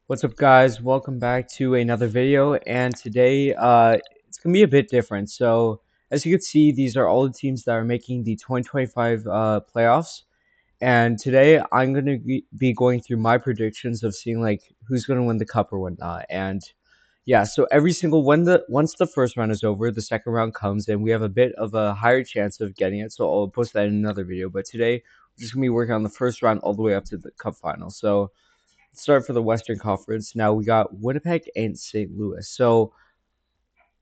What's up, guys? Welcome back to another video, and today it's gonna be a bit different. So, as you can see, these are all the teams that are making the 2025 playoffs, and today I'm gonna be going through my predictions of seeing like who's gonna win the cup or whatnot. And yeah, so every single once the first round is over, the second round comes, and we have a bit of a higher chance of getting it. So I'll post that in another video. But today we're just gonna be working on the first round all the way up to the cup final. So start for the Western Conference. Now we got Winnipeg and St. Louis. So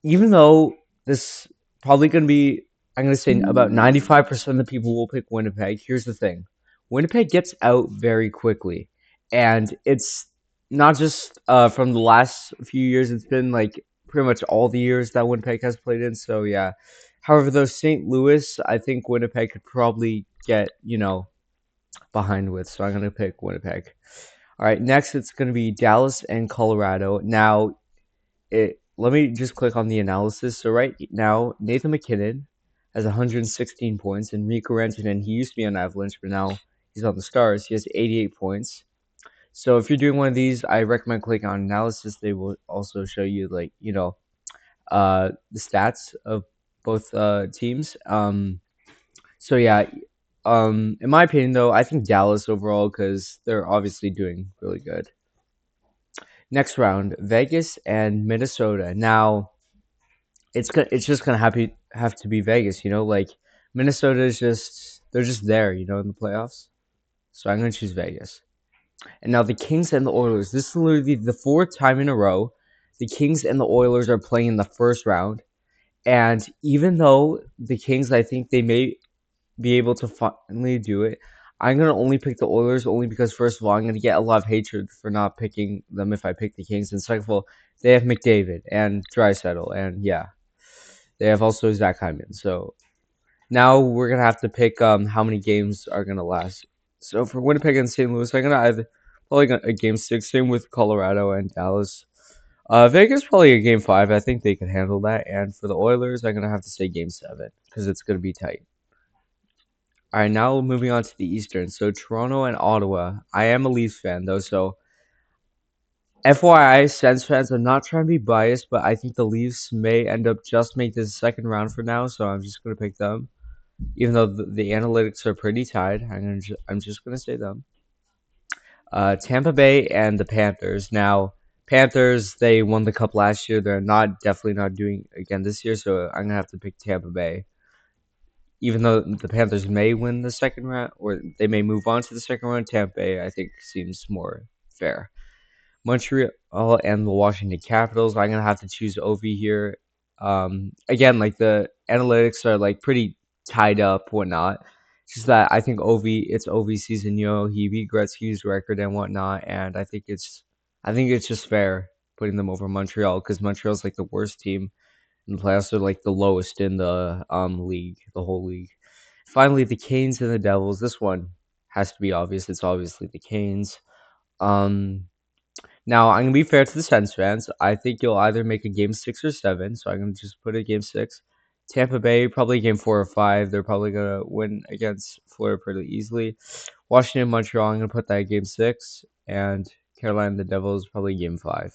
even though this probably going to be, I'm going to say about 95% of the people will pick Winnipeg. Here's the thing: Winnipeg gets out very quickly, and it's not just from the last few years. It's been like pretty much all the years that Winnipeg has played in. So yeah. However, though St. Louis, I think Winnipeg could probably get behind with. So I'm going to pick Winnipeg. All right, next it's going to be Dallas and Colorado. Now, let me just click on the analysis. So right now, Nathan McKinnon has 116 points, and Rico Rantanen, he used to be on Avalanche, but now he's on the Stars. He has 88 points. So if you're doing one of these, I recommend clicking on analysis. They will also show you the stats of both teams. So yeah, in my opinion though, I think Dallas overall because they're obviously doing really good. Next round, Vegas and Minnesota. Now, it's just gonna have to be Vegas, like Minnesota is just they're just there, in the playoffs. So I'm gonna choose Vegas. And now the Kings and the Oilers. This is literally the fourth time in a row the Kings and the Oilers are playing in the first round. And even though the Kings, I think they may be able to finally do it. I'm gonna only pick the Oilers only because first of all, I'm gonna get a lot of hatred for not picking them if I pick the Kings, and second of all, they have McDavid and Draisaitl, and yeah, they have also Zach Hyman. So now we're gonna have to pick how many games are gonna last. So for Winnipeg and St. Louis, I'm gonna either probably a game six. Same with Colorado and Dallas. Vegas probably a game five. I think they can handle that. And for the Oilers, I'm gonna have to say game seven because it's gonna be tight. All right, now moving on to the Eastern. So Toronto and Ottawa. I am a Leafs fan though, so FYI, Sens fans, I'm not trying to be biased, but I think the Leafs may end up just make this second round for now, so I'm just gonna pick them. Even though the analytics are pretty tied, I'm just gonna say them. Tampa Bay and the Panthers. Now, Panthers they won the cup last year. They're not definitely not doing again this year, so I'm gonna have to pick Tampa Bay even though the Panthers may win the second round or they may move on to the second round, Tampa Bay I think seems more fair. Montreal and the Washington Capitals. I'm gonna have to choose Ovi here. Again, like the analytics are like pretty tied up, whatnot. It's just that I think it's Ovi season. He beat Gretzky's record and whatnot, and I think it's just fair putting them over Montreal because Montreal's like the worst team and the playoffs are like the lowest in the league, the whole league. Finally, the Canes and the Devils. This one has to be obvious. It's obviously the Canes. Um, Now I'm gonna be fair to the Sens fans. I think you'll either make a game six or seven, so I'm gonna just put a game six. Tampa Bay probably game four or five. They're probably gonna win against Florida pretty easily. Washington, Montreal. I'm gonna put that at game six, and Carolina, the Devils probably game five.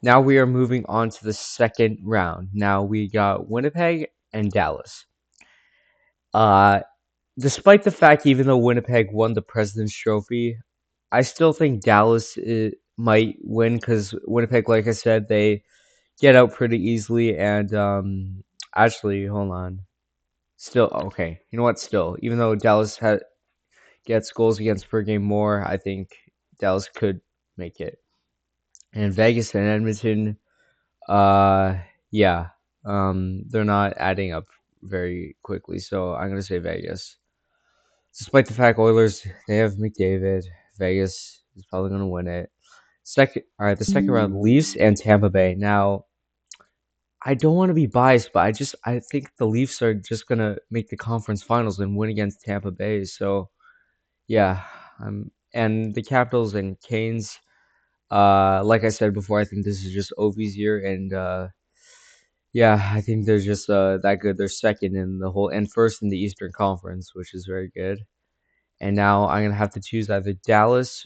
Now we are moving on to the second round. Now we got Winnipeg and Dallas. Uh, Despite the fact, even though Winnipeg won the President's Trophy, I still think Dallas might win because Winnipeg, like I said, they get out pretty easily. And actually, hold on. Still, okay. You know what? Still, even though gets goals against per game more, I think Dallas could make it. And Vegas and Edmonton, Uh, yeah. They're not adding up very quickly, so I'm gonna say Vegas. Despite the fact Oilers they have McDavid, Vegas is probably gonna win it. All right, the second round, Leafs and Tampa Bay. Now, I don't want to be biased, but I think the Leafs are just gonna make the conference finals and win against Tampa Bay. So yeah, and the Capitals and Canes. Like I said before, I think this is just Ovi's year, and yeah, I think they're just that good. They're second in the whole and first in the Eastern Conference, which is very good. And now I'm gonna have to choose either Dallas.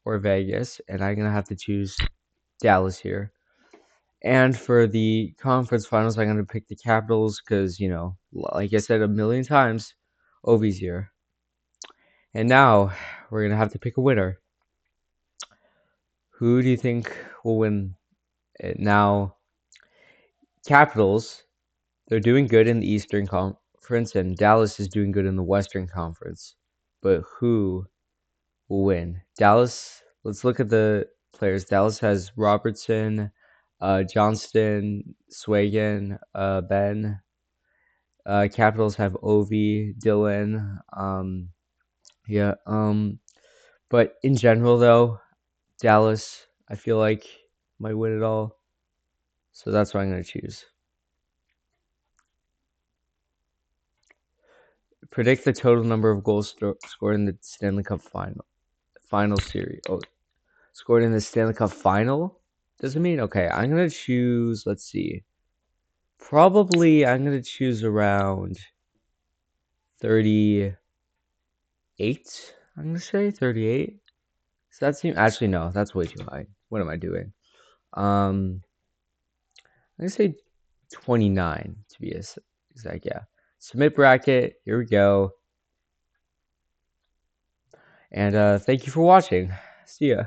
or Vegas, and I'm gonna have to choose Dallas here. And for the conference finals, I'm gonna pick the Capitals because like I said a million times, Ovi's here. And now we're gonna have to pick a winner. Who do you think will win it now? Capitals, they're doing good in the Eastern Conference, and Dallas is doing good in the Western Conference. But who will win? Dallas, let's look at the players. Dallas has Robertson, Johnston, Swagan, Ben. Capitals have Ovi, Dylan. Yeah. But in general, though, Dallas, I feel like might win it all. So that's what I'm going to choose. Predict the total number of goals scored in the Stanley Cup final series. Oh, scored in the Stanley Cup final? Doesn't mean okay. I'm gonna choose. Let's see. Probably I'm gonna choose around 38. I'm gonna say 38. Does that seem actually no? That's way too high. What am I doing? I'm gonna say 29 to be exact. Yeah. Submit bracket. Here we go. And thank you for watching. See ya.